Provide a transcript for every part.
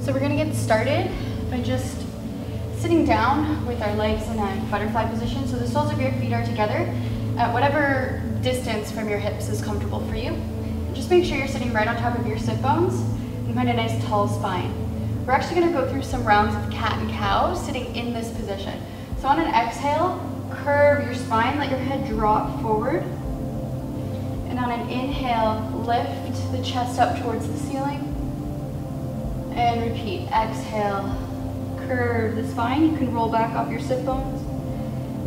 So we're gonna get started by just sitting down with our legs in a butterfly position. So the soles of your feet are together at whatever distance from your hips is comfortable for you. And just make sure you're sitting right on top of your sit bones and find a nice tall spine. We're actually gonna go through some rounds of cat and cow sitting in this position. So on an exhale, curve your spine, let your head drop forward. And on an inhale, lift the chest up towards the ceiling. And repeat, exhale, curve the spine. You can roll back off your sit bones.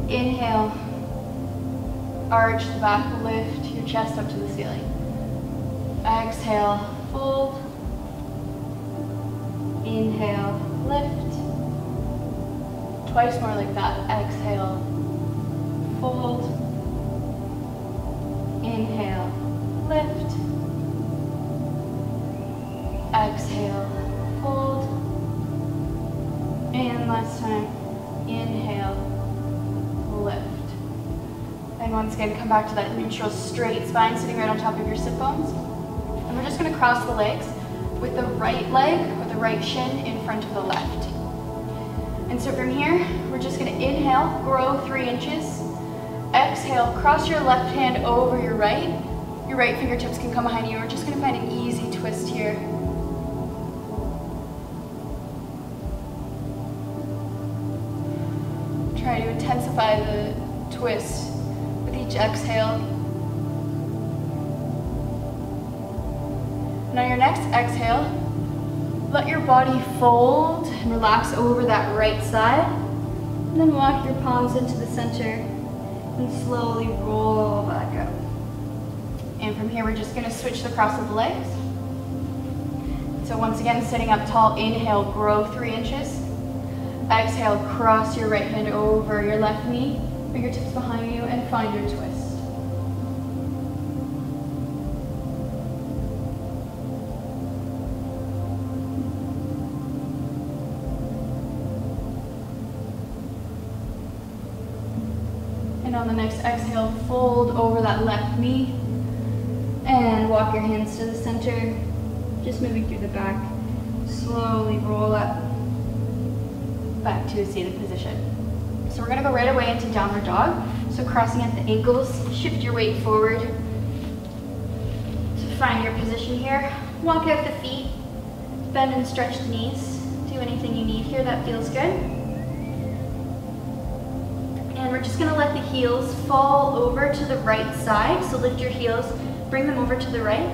Inhale, arch the back, lift your chest up to the ceiling. Exhale, fold. Inhale, lift. Twice more like that. Exhale, fold. Inhale, lift. Exhale, fold. And last time, inhale, lift. And once again, come back to that neutral straight spine sitting right on top of your sit bones. And we're just gonna cross the legs with the right leg or the right shin in front of the left. And so from here, we're just gonna inhale, grow 3 inches. Exhale, cross your left hand over your right. Your right fingertips can come behind you. We're just gonna find an easy twist here. Try to intensify the twist with each exhale. And on your next exhale, let your body fold and relax over that right side. And then walk your palms into the center and slowly roll back up. And from here, we're just gonna switch the cross of the legs. So once again, sitting up tall, inhale, grow 3 inches. Exhale, cross your right hand over your left knee, fingertips behind you, and find your twist. And on the next exhale, fold over that left knee and walk your hands to the center, just moving through the back. Slowly roll up back to a seated position. So we're gonna go right away into downward dog. So crossing at the ankles, shift your weight forward to find your position here. Walk out the feet, bend and stretch the knees. Do anything you need here that feels good. And we're just gonna let the heels fall over to the right side. So lift your heels, bring them over to the right.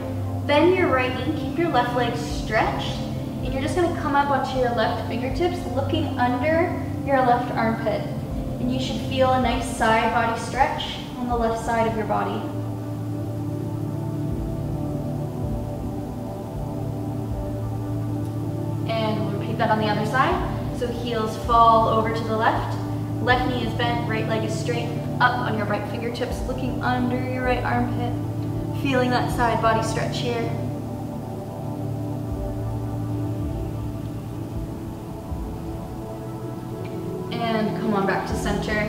Bend your right knee, keep your left leg stretched. And you're just gonna come up onto your left fingertips, looking under your left armpit. And you should feel a nice side body stretch on the left side of your body. And we'll repeat that on the other side. So heels fall over to the left. Left knee is bent, right leg is straight, up on your right fingertips, looking under your right armpit. Feeling that side body stretch here. And come on back to center.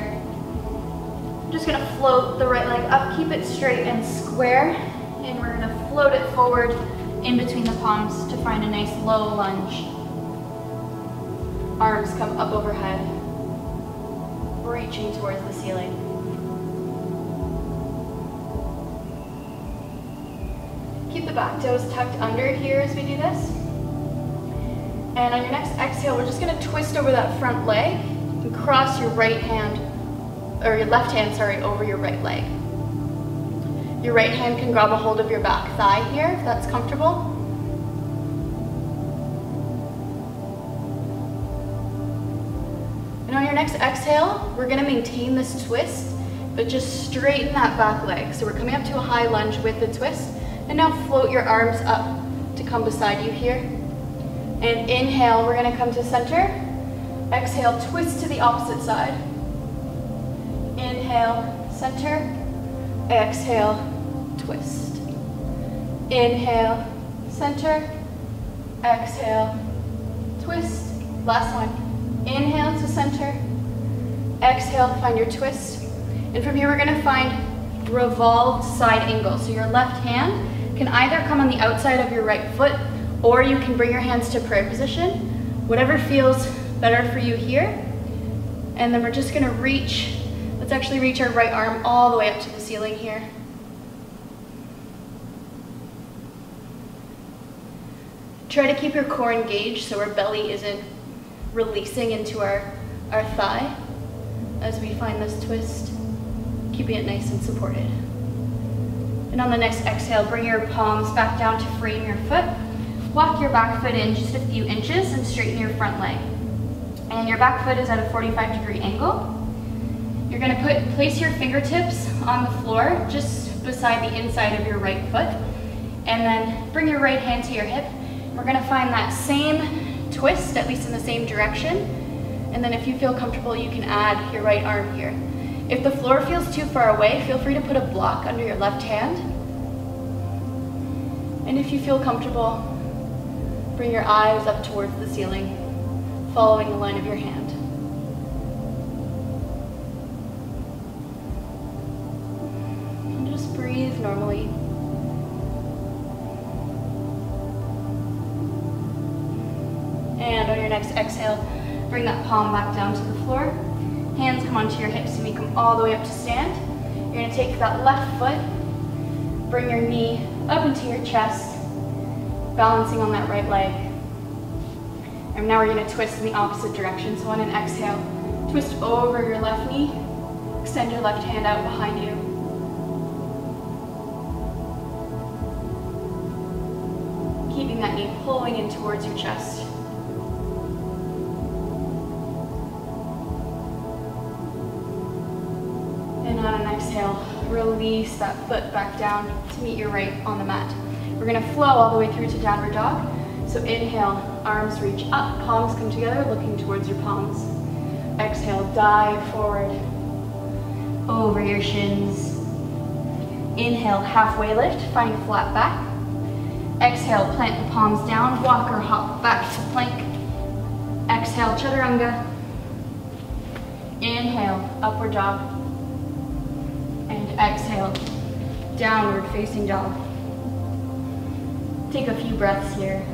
I'm just gonna float the right leg up, keep it straight and square. And we're gonna float it forward in between the palms to find a nice low lunge. Arms come up overhead, reaching towards the ceiling. Keep the back toes tucked under here as we do this. And on your next exhale, we're just gonna twist over that front leg and cross your right hand, or your left hand, sorry, over your right leg. Your right hand can grab a hold of your back thigh here if that's comfortable. And on your next exhale, we're gonna maintain this twist, but just straighten that back leg. So we're coming up to a high lunge with the twist. And now float your arms up to come beside you here. And inhale, we're gonna come to center. Exhale, twist to the opposite side. Inhale, center. Exhale, twist. Inhale, center. Exhale, twist. Last one. Inhale to center. Exhale, find your twist. And from here, we're gonna find revolved side angle. So your left hand can either come on the outside of your right foot Or you can bring your hands to prayer position, whatever feels better for you here. And then we're just gonna reach, let's actually reach our right arm all the way up to the ceiling here. Try to keep your core engaged so our belly isn't releasing into our thigh as we find this twist, keeping it nice and supported. And on the next exhale, bring your palms back down to frame your foot. Walk your back foot in just a few inches and straighten your front leg. And your back foot is at a 45-degree angle. You're gonna place your fingertips on the floor just beside the inside of your right foot. And then bring your right hand to your hip. We're gonna find that same twist, at least in the same direction. And then if you feel comfortable, you can add your right arm here. If the floor feels too far away, feel free to put a block under your left hand. And if you feel comfortable, bring your eyes up towards the ceiling, following the line of your hand. And just breathe normally. And on your next exhale, bring that palm back down to the floor. Hands come onto your hips and we come all the way up to stand. You're gonna take that left foot, bring your knee up into your chest, balancing on that right leg. And now we're gonna twist in the opposite direction. So on an exhale, twist over your left knee, extend your left hand out behind you. Keeping that knee pulling in towards your chest. And on an exhale, release that foot back down to meet your right on the mat. We're gonna flow all the way through to downward dog. So inhale, arms reach up, palms come together, looking towards your palms. Exhale, dive forward, over your shins. Inhale, halfway lift, find flat back. Exhale, plant the palms down, walk or hop back to plank. Exhale, chaturanga. Inhale, upward dog. And exhale, downward facing dog. Take a few breaths here.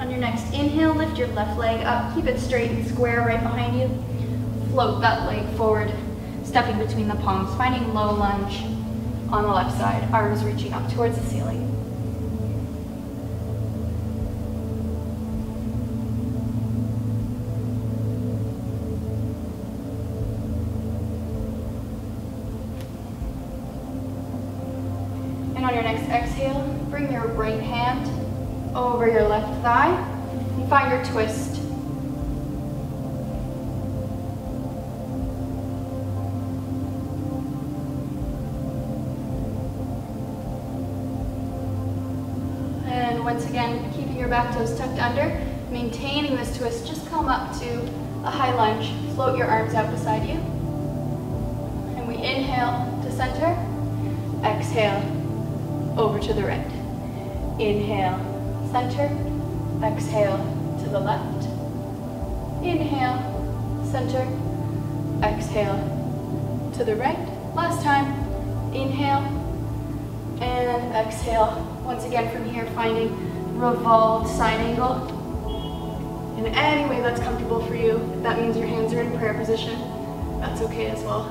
On your next inhale, lift your left leg up, keep it straight and square right behind you. Float that leg forward, stepping between the palms, finding low lunge on the left side, arms reaching up towards the ceiling. And on your next exhale, bring your right hand over your left thigh and find your twist. And once again, keeping your back toes tucked under, maintaining this twist, just come up to a high lunge, float your arms out beside you. And we inhale to center, exhale, over to the right. Inhale, center, exhale to the left. Inhale, center, exhale to the right. Last time, inhale and exhale. Once again from here, finding revolved side angle. In any way that's comfortable for you. If that means your hands are in prayer position, that's okay as well.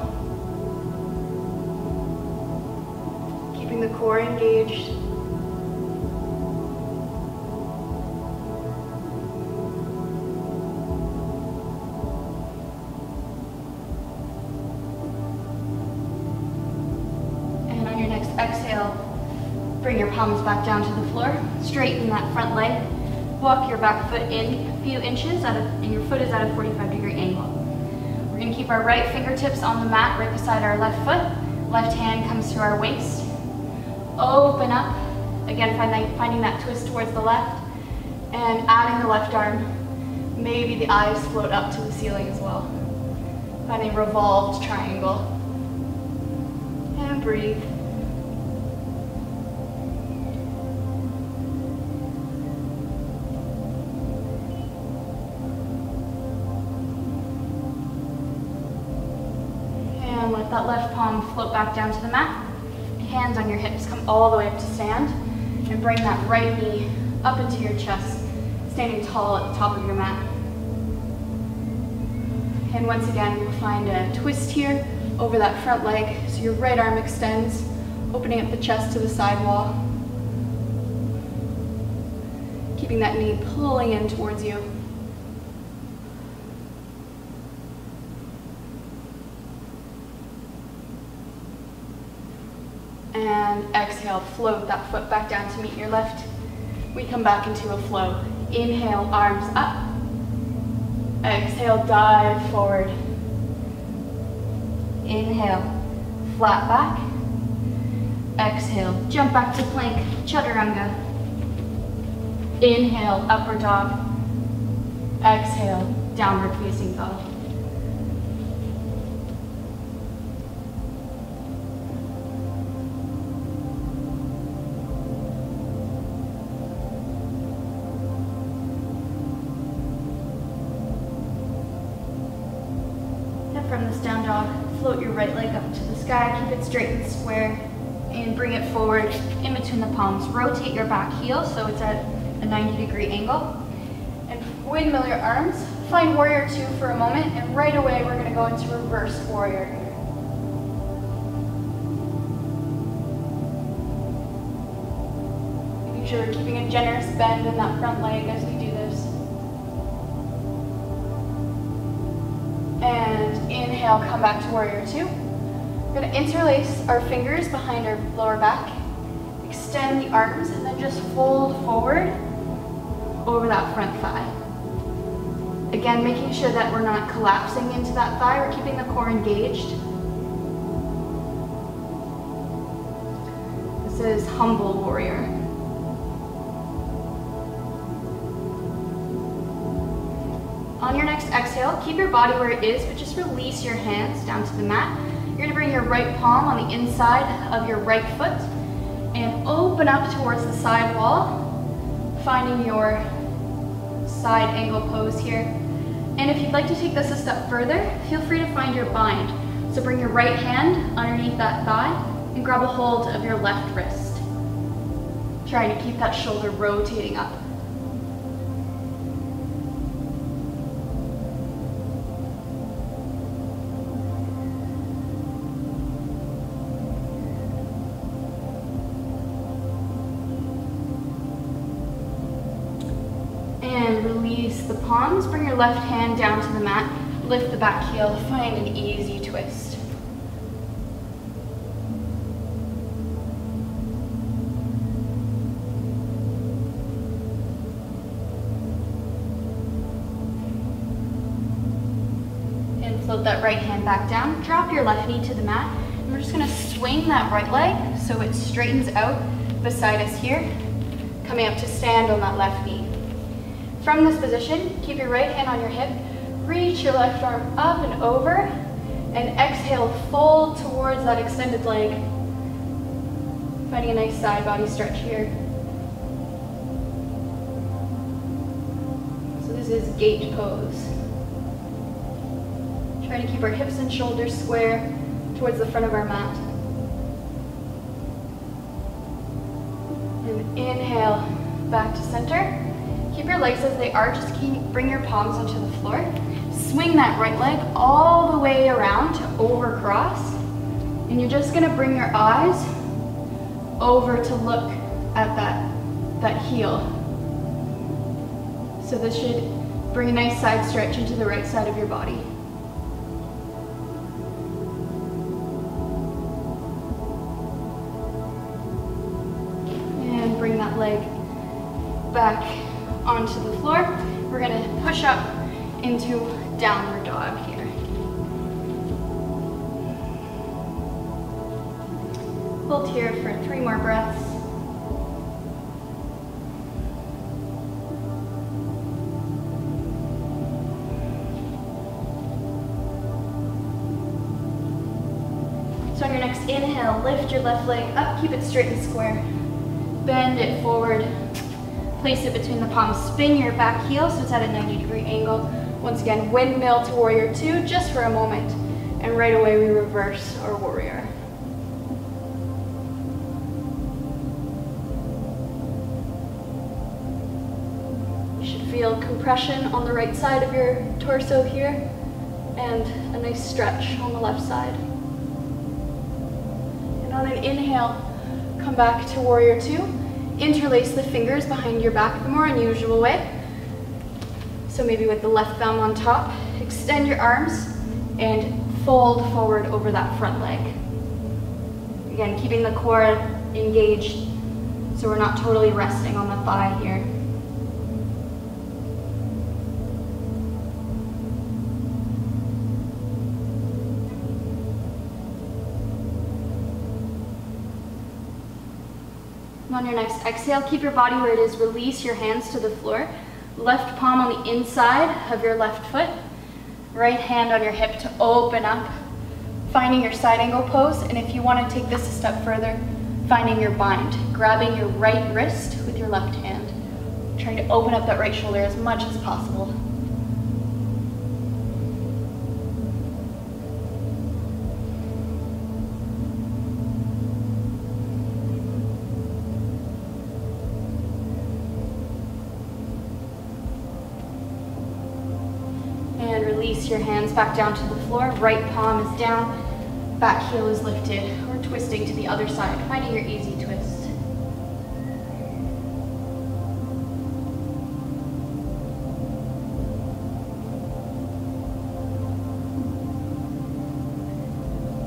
Keeping the core engaged. And on your next exhale, bring your palms back down to the floor. Straighten that front leg. Walk your back foot in a few inches, and your foot is at a 45-degree angle. We're going to keep our right fingertips on the mat right beside our left foot. Left hand comes to our waist. Open up. Again, finding that twist towards the left. And adding the left arm. Maybe the eyes float up to the ceiling as well. Finding revolved triangle. And breathe. that left palm float back down to the mat. Hands on your hips, come all the way up to stand, and bring that right knee up into your chest, standing tall at the top of your mat. And once again, we'll find a twist here over that front leg, so your right arm extends, opening up the chest to the side wall. Keeping that knee pulling in towards you. And exhale, float that foot back down to meet your left. We come back into a flow. Inhale, arms up. Exhale, dive forward. Inhale, flat back. Exhale, jump back to plank, chaturanga. Inhale, upward dog. Exhale, downward facing dog. From this down dog, float your right leg up to the sky, keep it straight and square, and bring it forward in between the palms. Rotate your back heel so it's at a 90-degree angle. And windmill your arms. Find warrior two for a moment, and right away we're going to go into reverse warrior here. Making sure we're keeping a generous bend in that front leg as we do this. And inhale, come back to warrior two. We're going to interlace our fingers behind our lower back, extend the arms, and then just fold forward over that front thigh. Again, making sure that we're not collapsing into that thigh, we're keeping the core engaged. This is humble warrior. On your next exhale, keep your body where it is, but just release your hands down to the mat. You're going to bring your right palm on the inside of your right foot and open up towards the side wall, finding your side angle pose here. And if you'd like to take this a step further, feel free to find your bind. So bring your right hand underneath that thigh and grab a hold of your left wrist. Trying to keep that shoulder rotating up. And release the palms. Bring your left hand down to the mat. Lift the back heel. Find an easy twist. And float that right hand back down. Drop your left knee to the mat. And we're just going to swing that right leg so it straightens out beside us here. Coming up to stand on that left knee. From this position, keep your right hand on your hip, reach your left arm up and over, and exhale, fold towards that extended leg. Finding a nice side body stretch here. So this is gate pose. Trying to keep our hips and shoulders square towards the front of our mat. And inhale, back to center. Keep your legs as they are, just bring your palms onto the floor. Swing that right leg all the way around to over cross. And you're just gonna bring your eyes over to look at that heel. So this should bring a nice side stretch into the right side of your body. And bring that leg back onto the floor. We're going to push up into downward dog here. Hold here for 3 more breaths. So on your next inhale, lift your left leg up, keep it straight and square. Bend it forward. Place it between the palms, spin your back heel so it's at a 90-degree angle. Once again, windmill to warrior two just for a moment. And right away we reverse our warrior. You should feel compression on the right side of your torso here and a nice stretch on the left side. And on an inhale, come back to warrior two. Interlace the fingers behind your back the more unusual way. So maybe with the left thumb on top, extend your arms and fold forward over that front leg. Again, keeping the core engaged so we're not totally resting on the thigh here. And on your next exhale, keep your body where it is. Release your hands to the floor. Left palm on the inside of your left foot. Right hand on your hip to open up, finding your side angle pose. And if you want to take this a step further, finding your bind, grabbing your right wrist with your left hand, trying to open up that right shoulder as much as possible. And release your hands back down to the floor. Right palm is down, back heel is lifted. We're twisting to the other side, finding your easy twist.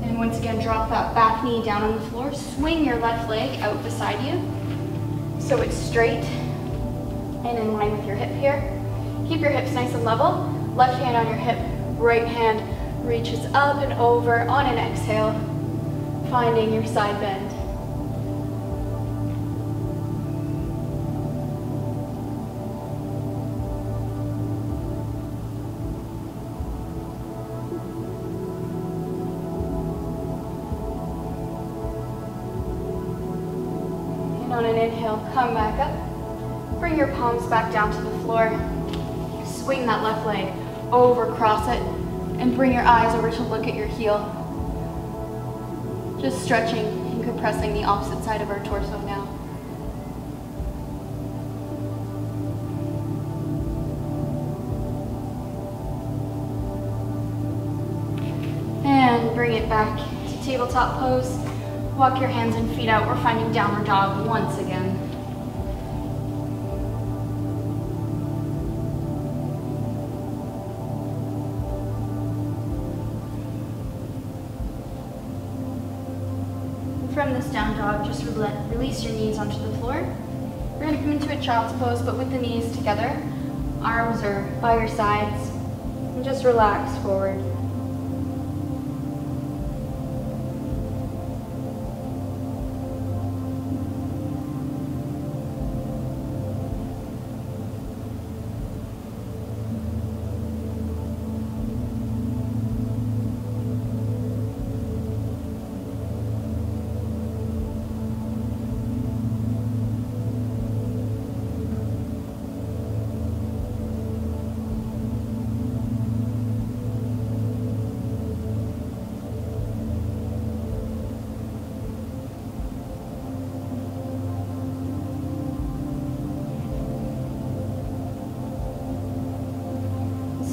And once again, drop that back knee down on the floor. Swing your left leg out beside you so it's straight and in line with your hip here. Keep your hips nice and level. Left hand on your hip, right hand reaches up and over on an exhale, finding your side bend. And on an inhale, come back up. Bring your palms back down to the floor. Swing that left leg over, cross it, and bring your eyes over to look at your heel. Just stretching and compressing the opposite side of our torso now. And bring it back to tabletop pose. Walk your hands and feet out. We're finding downward dog once again. From this down dog, just release your knees onto the floor. We're going to come into a child's pose, but with the knees together. Arms are by your sides. And just relax forward.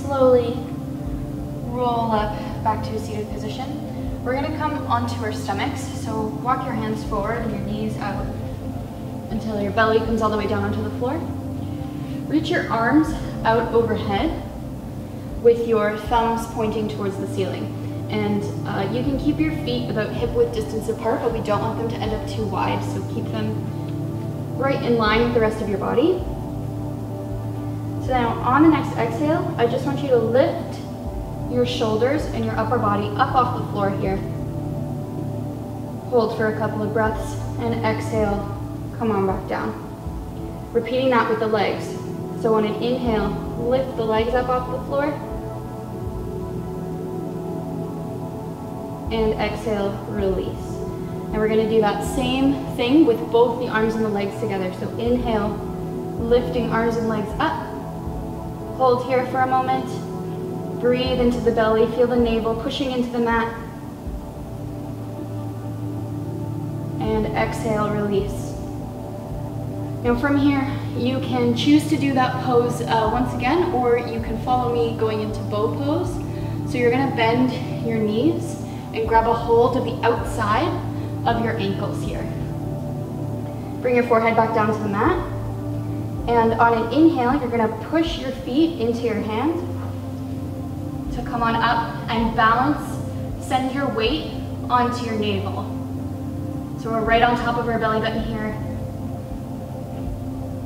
Slowly roll up back to a seated position. We're going to come onto our stomachs, so walk your hands forward and your knees out until your belly comes all the way down onto the floor. Reach your arms out overhead with your thumbs pointing towards the ceiling. And you can keep your feet about hip-width distance apart, but we don't want them to end up too wide, so keep them right in line with the rest of your body. So now on the next exhale, I just want you to lift your shoulders and your upper body up off the floor here. Hold for a couple of breaths and exhale, come on back down. Repeating that with the legs. So on an inhale, lift the legs up off the floor. And exhale, release. And we're gonna do that same thing with both the arms and the legs together. So inhale, lifting arms and legs up. Hold here for a moment. Breathe into the belly, feel the navel pushing into the mat. And exhale, release. Now from here, you can choose to do that pose once again, or you can follow me going into bow pose. So you're gonna bend your knees and grab a hold of the outside of your ankles here. Bring your forehead back down to the mat. And on an inhale, you're gonna push your feet into your hands to come on up and balance, send your weight onto your navel. So we're right on top of our belly button here.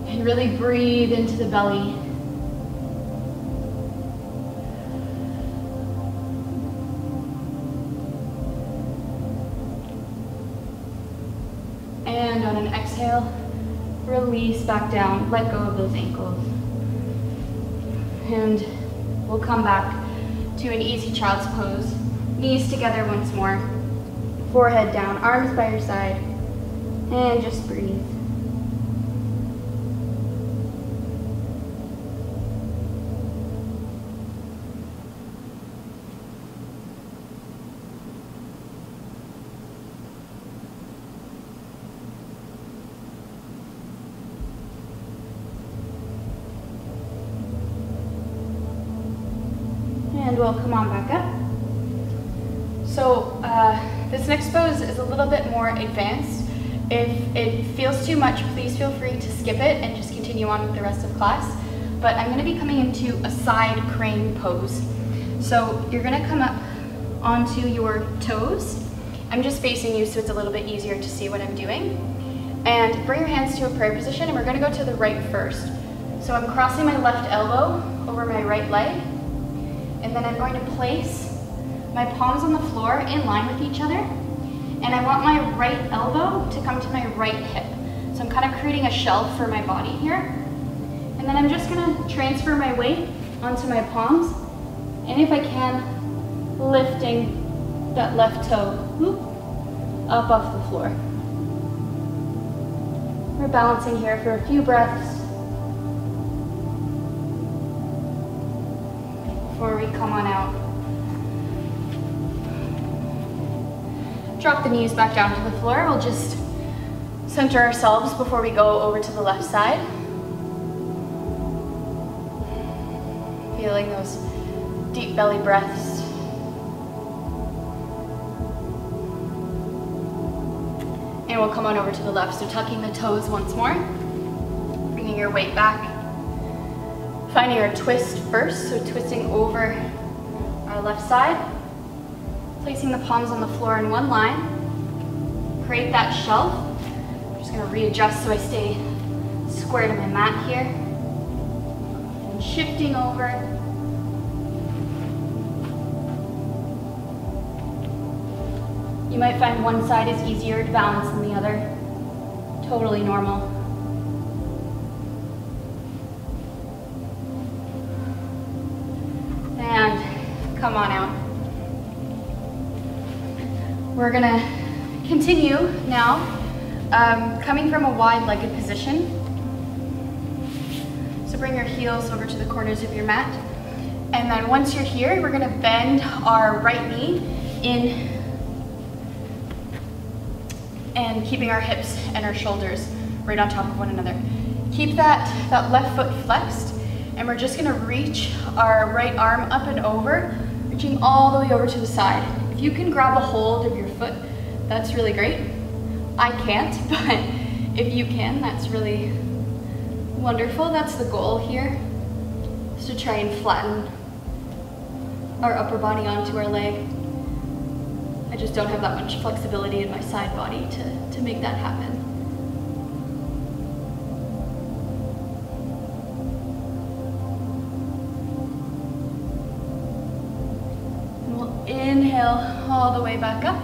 And really breathe into the belly. And on an exhale, release back down, let go of those ankles. And we'll come back to an easy child's pose. Knees together once more. Forehead down, arms by your side. And just breathe. And we'll come on back up. So this next pose is a little bit more advanced. If it feels too much, please feel free to skip it and just continue on with the rest of class. But I'm going to be coming into a side crane pose. So you're going to come up onto your toes. I'm just facing you so it's a little bit easier to see what I'm doing. And bring your hands to a prayer position, and we're going to go to the right first. So I'm crossing my left elbow over my right leg. And then I'm going to place my palms on the floor in line with each other. And I want my right elbow to come to my right hip. So I'm kind of creating a shelf for my body here. And then I'm just going to transfer my weight onto my palms. And if I can, lifting that left toe up off the floor. We're balancing here for a few breaths before we come on out. Drop the knees back down to the floor. We'll just center ourselves before we go over to the left side. Feeling those deep belly breaths. And we'll come on over to the left. So tucking the toes once more. Bringing your weight back. Finding our twist first, so twisting over our left side. Placing the palms on the floor in one line. Create that shelf. I'm just going to readjust so I stay square to my mat here. And shifting over. You might find one side is easier to balance than the other. Totally normal. And come on out. We're gonna continue now, coming from a wide-legged position. So bring your heels over to the corners of your mat. And then once you're here, we're gonna bend our right knee in and keeping our hips and our shoulders right on top of one another. Keep that left foot flexed, and we're just gonna reach our right arm up and over, reaching all the way over to the side. If you can grab a hold of your foot, that's really great. I can't, but if you can, that's really wonderful. That's the goal here, is to try and flatten our upper body onto our leg. I just don't have that much flexibility in my side body to make that happen. Inhale all the way back up.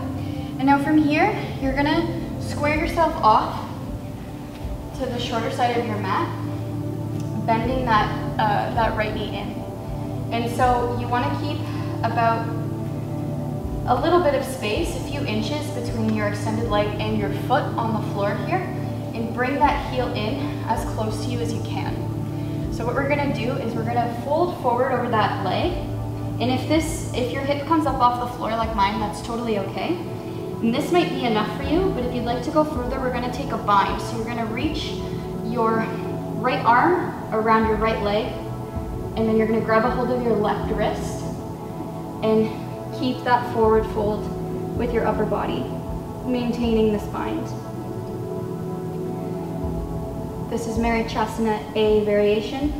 And now from here, you're gonna square yourself off to the shorter side of your mat, bending that right knee in. And so you wanna keep about a little bit of space, a few inches between your extended leg and your foot on the floor here, and bring that heel in as close to you as you can. So what we're gonna do is we're gonna fold forward over that leg, And if your hip comes up off the floor like mine, that's totally okay. And this might be enough for you, but if you'd like to go further, we're gonna take a bind. So you're gonna reach your right arm around your right leg, and then you're gonna grab a hold of your left wrist and keep that forward fold with your upper body, maintaining this bind. This is Marichasana A variation.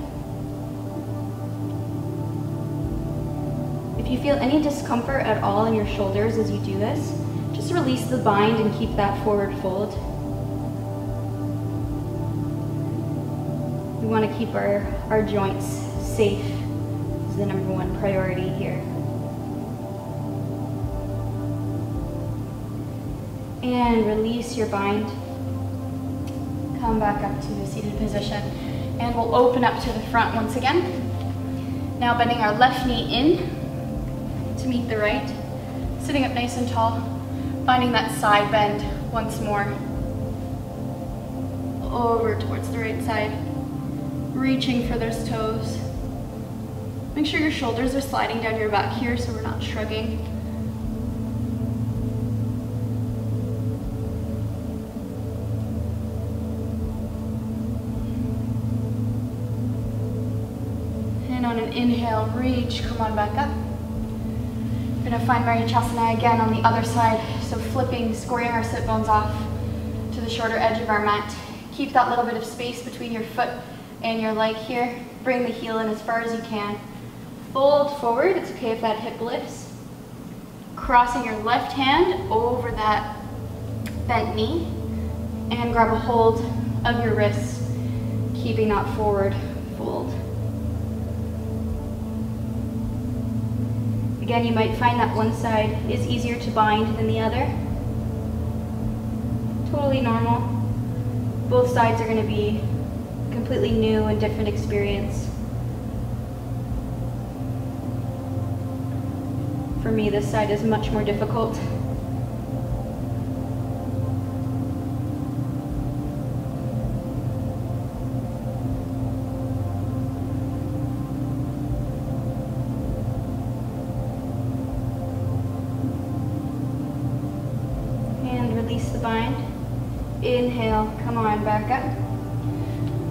If you feel any discomfort at all in your shoulders as you do this, just release the bind and keep that forward fold. We want to keep our joints safe is the #1 priority here. And release your bind. Come back up to the seated position. And we'll open up to the front once again. Now bending our left knee in to meet the right. Sitting up nice and tall. Finding that side bend once more. Over towards the right side. Reaching for those toes. Make sure your shoulders are sliding down your back here so we're not shrugging. And on an inhale, reach, come on back up. We're gonna find Marichasana again on the other side. So flipping, squaring our sit bones off to the shorter edge of our mat. Keep that little bit of space between your foot and your leg here. Bring the heel in as far as you can. Fold forward, it's okay if that hip lifts. Crossing your left hand over that bent knee and grab a hold of your wrist, keeping that forward fold. Again, you might find that one side is easier to bind than the other. Totally normal. Both sides are going to be completely new and different experience. For me, this side is much more difficult. And release the bind. Inhale, come on, back up.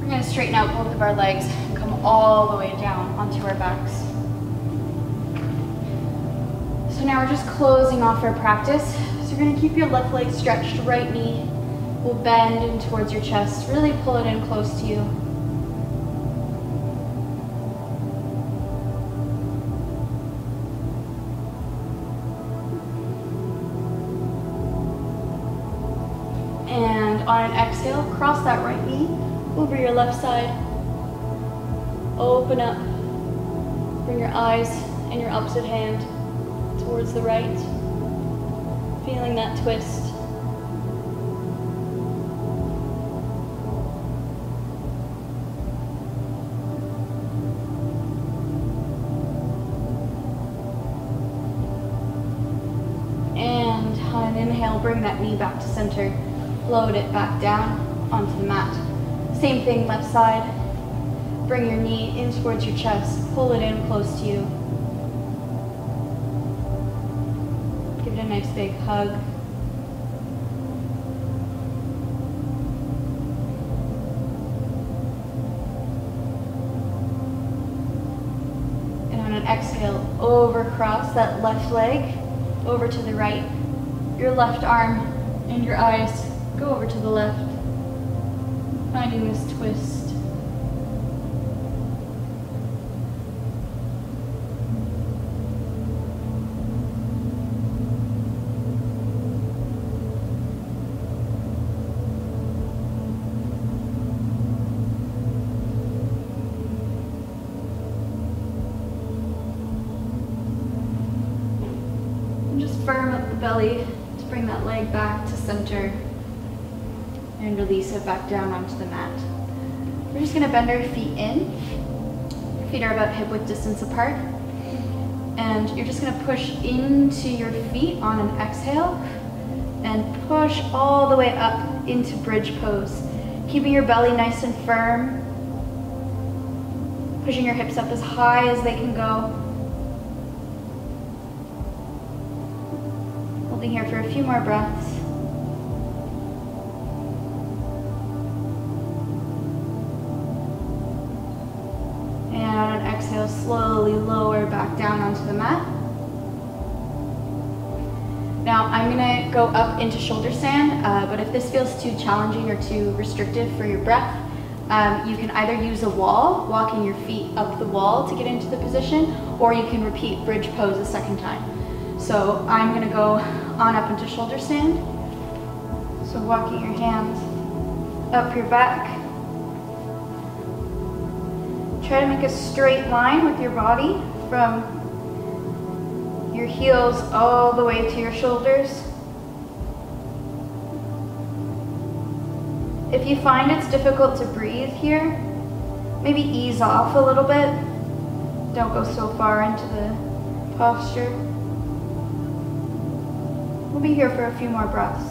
We're going to straighten out both of our legs and come all the way down onto our backs. So now we're just closing off our practice. So you're going to keep your left leg stretched, right knee will bend in towards your chest. Really pull it in close to you. And on an exhale, cross that right knee over your left side. Open up. Bring your eyes and your opposite hand towards the right. Feeling that twist. And on an inhale, bring that knee back to center. Float it back down onto the mat. Same thing, left side. Bring your knee in towards your chest. Pull it in close to you. Give it a nice big hug. And on an exhale, over cross that left leg over to the right. Your left arm and your eyes go over to the left, finding this twist. And just firm up the belly to bring that leg back to center. And release it back down onto the mat. We're just going to bend our feet in. Your feet are about hip width distance apart. And you're just going to push into your feet on an exhale and push all the way up into bridge pose. Keeping your belly nice and firm. Pushing your hips up as high as they can go. Holding here for a few more breaths. And on an exhale, slowly lower back down onto the mat. Now I'm gonna go up into shoulder stand, but if this feels too challenging or too restrictive for your breath, you can either use a wall, walking your feet up the wall to get into the position, or you can repeat bridge pose a second time. So I'm gonna go on up into shoulder stand. So walking your hands up your back. Try to make a straight line with your body from your heels all the way to your shoulders. If you find it's difficult to breathe here, maybe ease off a little bit. Don't go so far into the posture. We'll be here for a few more breaths.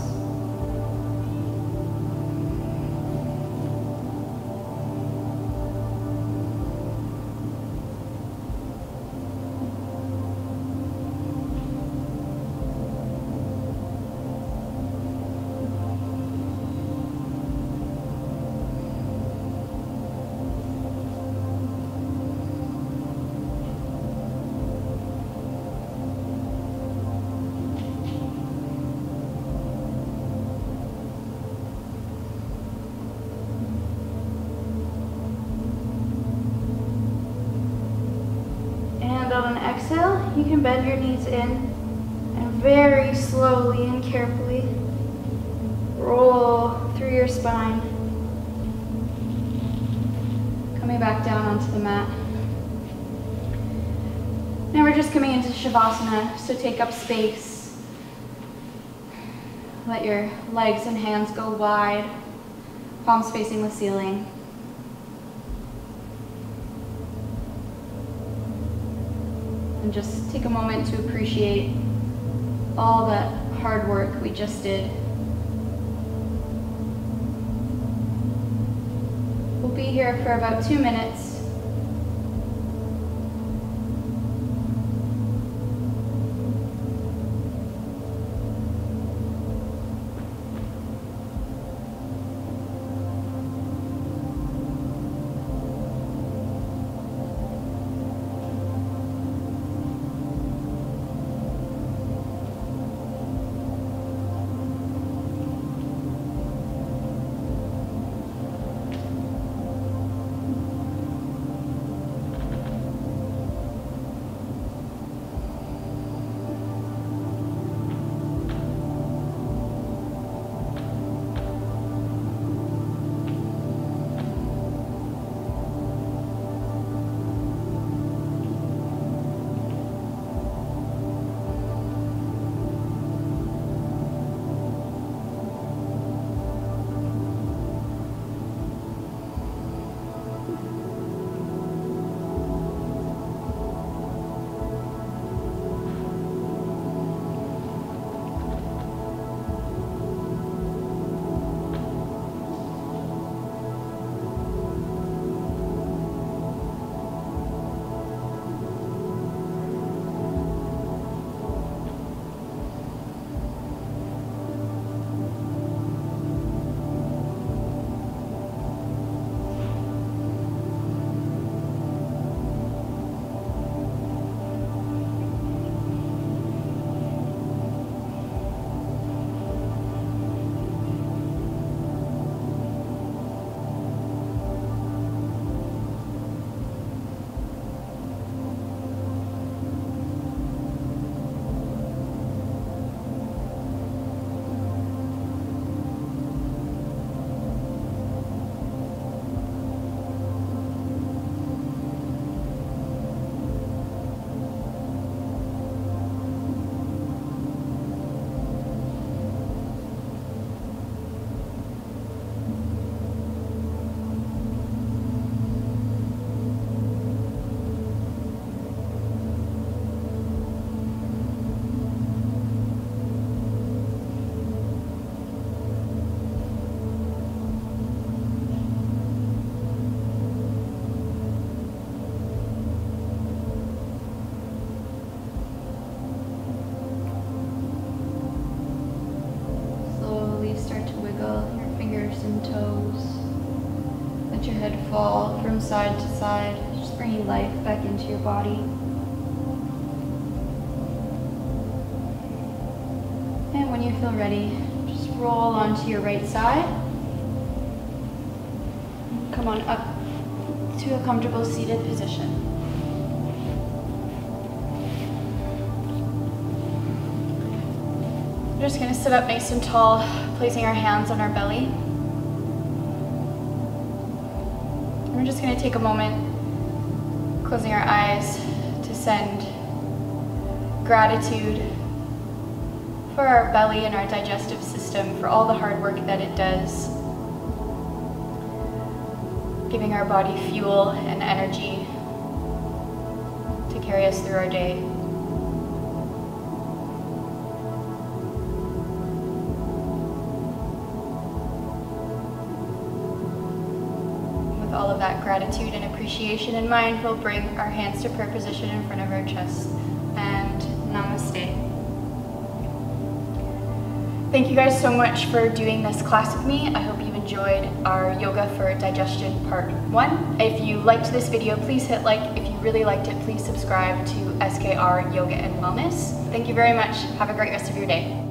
On an exhale, you can bend your knees in and very slowly and carefully roll through your spine, coming back down onto the mat. Now we're just coming into Shavasana, so take up space. Let your legs and hands go wide, palms facing the ceiling. And just take a moment to appreciate all that hard work we just did. We'll be here for about 2 minutes. head fall from side to side, just bringing life back into your body. And when you feel ready, just roll onto your right side. Come on up to a comfortable seated position. We're just going to sit up nice and tall, placing our hands on our belly. We're just going to take a moment, closing our eyes, to send gratitude for our belly and our digestive system, for all the hard work that it does, giving our body fuel and energy to carry us through our day. With all of that gratitude and appreciation in mind, we'll bring our hands to prayer position in front of our chest, and namaste. Thank you guys so much for doing this class with me. I hope you enjoyed our Yoga for Digestion Part 1. If you liked this video, please hit like. If you really liked it, please subscribe to SKR Yoga and Wellness. Thank you very much. Have a great rest of your day.